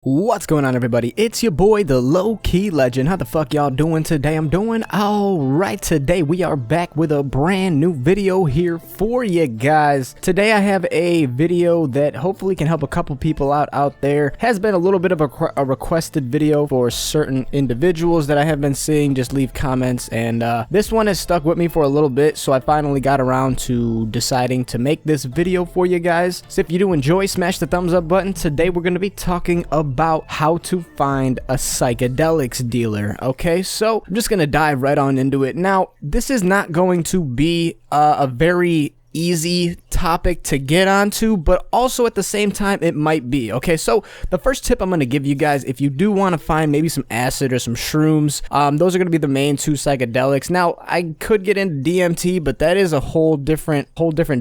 What's going on, everybody? It's your boy, the Low-Key Legend. How the fuck y'all doing today? I'm doing alright. Today we are back with a brand new video here for you guys. Today I have a video that hopefully can help a couple people out there. Has been a little bit of a requested video for certain individuals that I have been seeing just leave comments, and this one has stuck with me for a little bit, so I finally got around to deciding to make this video for you guys. So if you do enjoy, smash the thumbs up button. Today we're going to be talking about how to find a psychedelics dealer. Okay, so I'm just gonna dive right on into it. Now, this is not going to be a very easy topic to get onto, but also at the same time it might be. Okay, so the first tip I'm going to give you guys, if you do want to find maybe some acid or some shrooms, those are going to be the main two psychedelics. Now, I could get into DMT, but that is a whole different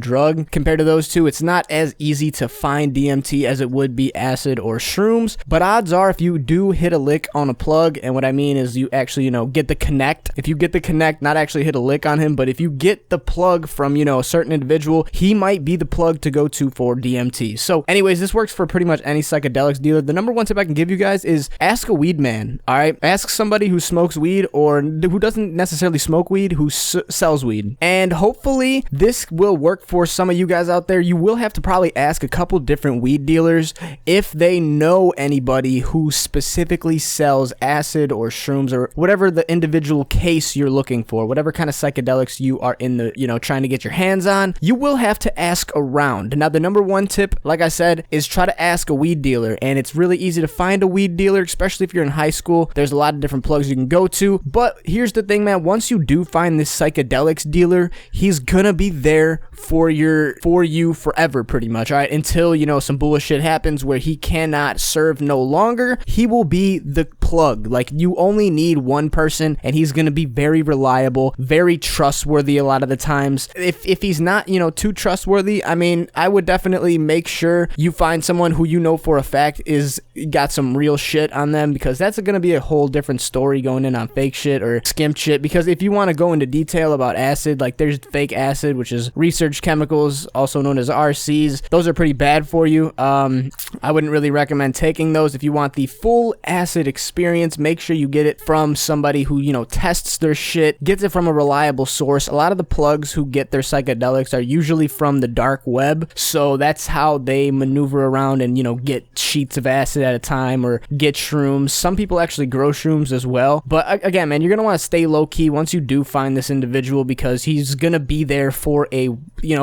drug compared to those two. It's not as easy to find DMT as it would be acid or shrooms, but odds are if you do hit a lick on a plug, and what I mean is you actually, get the connect. If you get the connect, not actually hit a lick on him, but if you get the plug from, a certain individual, he might be the plug to go to for DMT. So anyways, this works for pretty much any psychedelics dealer. The number one tip I can give you guys is ask a weed man. All right, ask somebody who smokes weed or who doesn't necessarily smoke weed, who sells weed, and hopefully this will work for some of you guys out there. You will have to probably ask a couple different weed dealers if they know anybody who specifically sells acid or shrooms or whatever the individual case you're looking for, whatever kind of psychedelics you are in the trying to get your hands on. You will have to ask around. Now, the number one tip, like I said, is try to ask a weed dealer, and it's really easy to find a weed dealer, especially if you're in high school. There's a lot of different plugs you can go to, but here's the thing, man. Once you do find this psychedelics dealer, he's gonna be there for you forever, pretty much, all right, until, some bullshit happens where he cannot serve no longer. He will be the plug. Like, you only need one person, and he's gonna be very reliable, very trustworthy a lot of the times. If he's not, too trustworthy, I mean, I would definitely make sure you find someone who for a fact is got some real shit on them, because that's going to be a whole different story going in on fake shit or skimp shit. Because if you want to go into detail about acid, like there's fake acid, which is research chemicals, also known as RCs. Those are pretty bad for you. I wouldn't really recommend taking those. If you want the full acid experience, make sure you get it from somebody who, tests their shit, gets it from a reliable source. A lot of the plugs who get their psychedelics are usually from the dark web, so that's how they maneuver around and get sheets of acid at a time or get shrooms. Some people actually grow shrooms as well, but again, man, you're gonna want to stay low-key once you do find this individual, because he's gonna be there for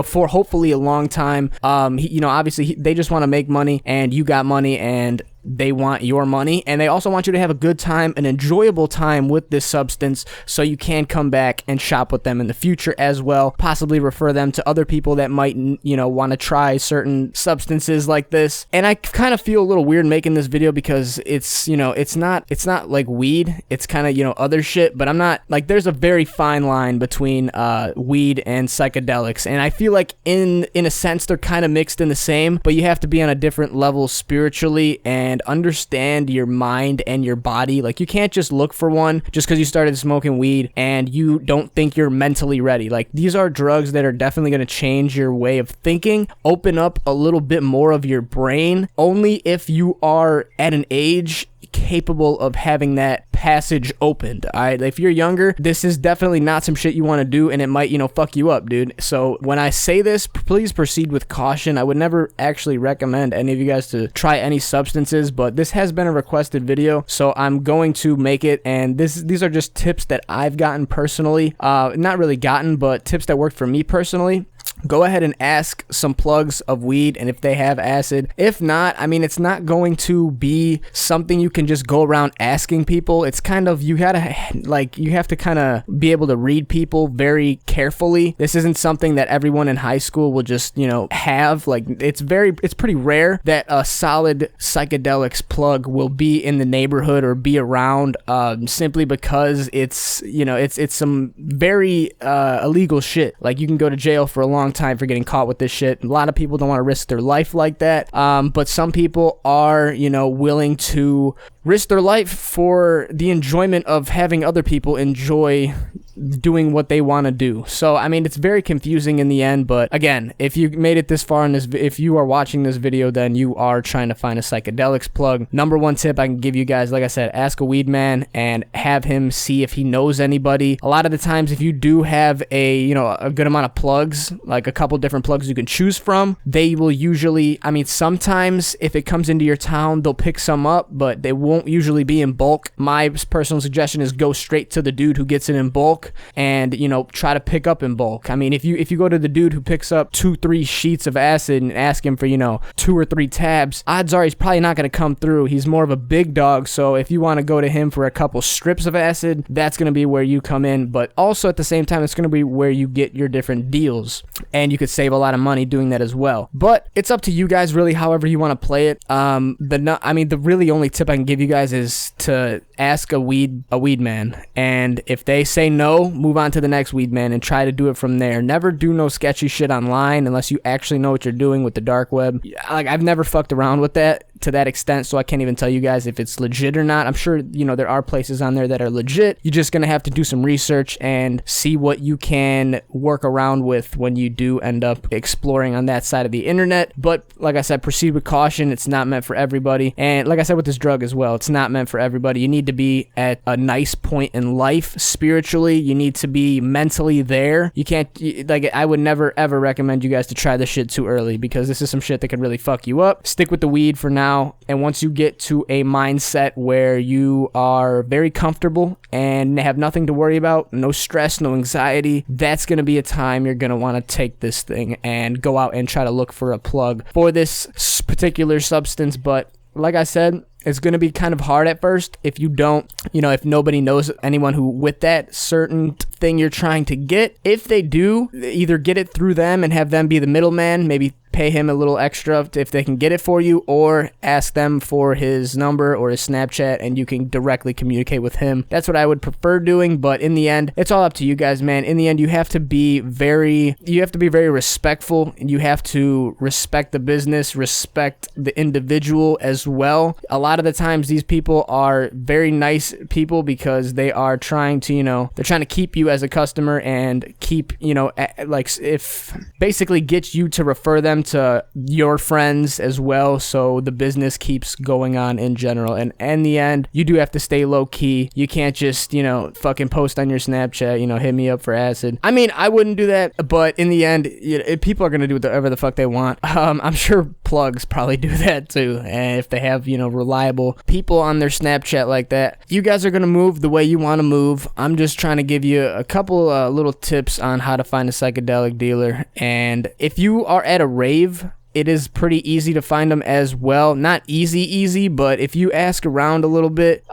for hopefully a long time. Obviously they just want to make money, and you got money, and they want your money, and they also want you to have a good time, an enjoyable time with this substance, so you can come back and shop with them in the future as well, possibly refer them to other people that might want to try certain substances like this. And I kind of feel a little weird making this video because it's it's not like weed, it's kind of other shit, but I'm not like, there's a very fine line between weed and psychedelics, and I feel like in a sense they're kind of mixed in the same, but you have to be on a different level spiritually and understand your mind and your body. Like, you can't just look for one just because you started smoking weed and you don't think you're mentally ready. Like, these are drugs that are definitely going to change your way of thinking, open up a little bit more of your brain, only if you are at an age capable of having that passage opened. All right, if you're younger, this is definitely not some shit you want to do, and it might fuck you up, dude. So when I say this, please proceed with caution. I would never actually recommend any of you guys to try any substances, but this has been a requested video, so I'm going to make it. And these are just tips that I've gotten personally, not really gotten, but tips that worked for me personally. Go ahead and ask some plugs of weed, and if they have acid. If not, I mean, it's not going to be something you can just go around asking people. It's kind of, you have to kind of be able to read people very carefully. This isn't something that everyone in high school will just, have. Like, it's pretty rare that a solid psychedelics plug will be in the neighborhood or be around, simply because it's some very illegal shit. Like, you can go to jail for a long time for getting caught with this shit. A lot of people don't want to risk their life like that, but some people are willing to risk their life for the enjoyment of having other people enjoy doing what they want to do. So I mean, it's very confusing in the end, but again, if you made it this far in this, if you are watching this video, then you are trying to find a psychedelics plug. Number one tip I can give you guys, like I said, ask a weed man and have him see if he knows anybody. A lot of the times, if you do have a good amount of plugs, like a couple different plugs you can choose from, they will usually, I mean, sometimes if it comes into your town, they'll pick some up, but they won't usually be in bulk. My personal suggestion is go straight to the dude who gets it in bulk and try to pick up in bulk. I mean, if you go to the dude who picks up 2-3 sheets of acid and ask him for 2 or 3 tabs, odds are he's probably not going to come through. He's more of a big dog, so if you want to go to him for a couple strips of acid, that's going to be where you come in. But also at the same time, it's going to be where you get your different deals, and you could save a lot of money doing that as well. But it's up to you guys, really, however you want to play it. The really only tip I can give you guys is to ask a weed man, and if they say no, move on to the next weed man and try to do it from there. Never do no sketchy shit online unless you actually know what you're doing with the dark web. Like, I've never fucked around with that to that extent, so I can't even tell you guys if it's legit or not. I'm sure there are places on there that are legit. You're just gonna have to do some research and see what you can work around with when you do end up exploring on that side of the internet. But like I said, proceed with caution. It's not meant for everybody, and like I said with this drug as well, it's not meant for everybody. You need to be at a nice point in life spiritually. You need to be mentally there. You can't, I would never ever recommend you guys to try this shit too early, because this is some shit that could really fuck you up. Stick with the weed for now, and once you get to a mindset where you are very comfortable and have nothing to worry about, no stress, no anxiety, that's going to be a time you're going to want to take this thing and go out and try to look for a plug for this particular substance. But like I said, it's going to be kind of hard at first if you don't, if nobody knows anyone who with that certain thing you're trying to get. If they do, either get it through them and have them be the middleman, maybe pay him a little extra if they can get it for you, or ask them for his number or his Snapchat and you can directly communicate with him. That's what I would prefer doing, but in the end, it's all up to you guys, man. In the end, you have to be very respectful, and you have to respect the business, respect the individual as well. A lot of the times these people are very nice people because they are trying to, they're trying to keep you as a customer and keep, if basically get you to refer them to your friends as well, so the business keeps going on in general. And in the end, you do have to stay low key. You can't just fucking post on your Snapchat, hit me up for acid. I mean, I wouldn't do that, but in the end, people are gonna do whatever the fuck they want. I'm sure plugs probably do that too, and if they have reliable people on their Snapchat like that. You guys are gonna move the way you want to move. I'm just trying to give you a couple little tips on how to find a psychedelic dealer. And if you are at a rave, it is pretty easy to find them as well. Not easy, but if you ask around a little bit,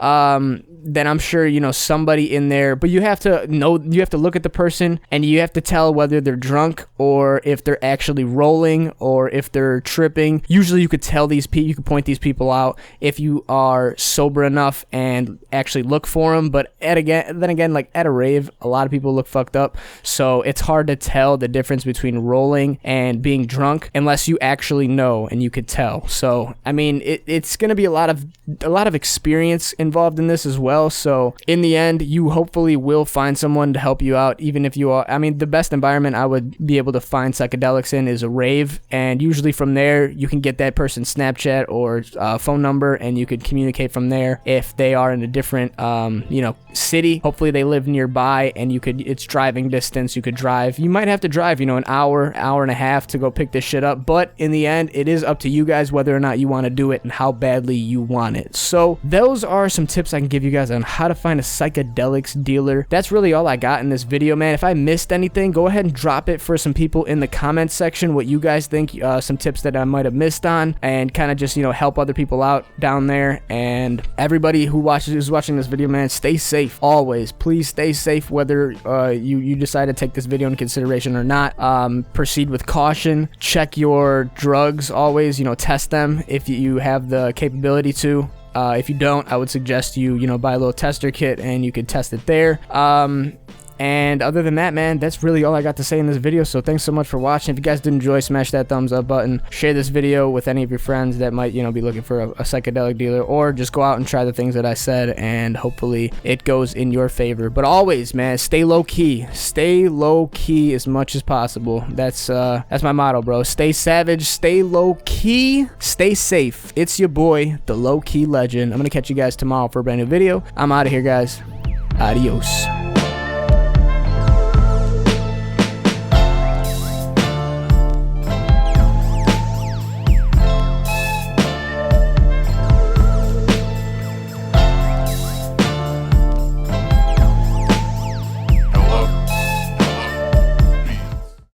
then I'm sure somebody in there. But you have to look at the person, and you have to tell whether they're drunk or if they're actually rolling or if they're tripping. Usually you could tell these people, you could point these people out if you are sober enough and actually look for them. But then again, like at a rave, a lot of people look fucked up, so it's hard to tell the difference between rolling and being drunk unless you actually know and you could tell. So I mean, it's gonna be a lot of experience involved in this as well. So in the end, you hopefully will find someone to help you out, even if you are, I mean, the best environment I would be able to find psychedelics in is a rave, and usually from there you can get that person's Snapchat or phone number, and you could communicate from there. If they are in a different city, hopefully they live nearby, and it's driving distance. You could drive, you might have to drive an hour and a half to go pick this shit up, but in the end, it is up to you guys whether or not you want to do it and how badly you want it. So those are some tips I can give you guys on how to find a psychedelics dealer. That's really all I got in this video, man. If I missed anything, go ahead and drop it for some people in the comments section, what you guys think, some tips that I might have missed on, and kind of just help other people out down there. And everybody who's watching this video, man, stay safe always. Please stay safe, whether you decide to take this video into consideration or not. Proceed with caution. Check your drugs always, test them if you have the capability to. If you don't, I would suggest you buy a little tester kit and you could test it there. And other than that, man, that's really all I got to say in this video. So thanks so much for watching. If you guys did enjoy, smash that thumbs up button. Share this video with any of your friends that might, you know, be looking for a psychedelic dealer, or just go out and try the things that I said, and hopefully it goes in your favor. But always, man, stay low key. Stay low key as much as possible. That's my motto, bro. Stay savage, stay low key, stay safe. It's your boy, the Low Key Legend. I'm gonna catch you guys tomorrow for a brand new video. I'm out of here, guys. Adios.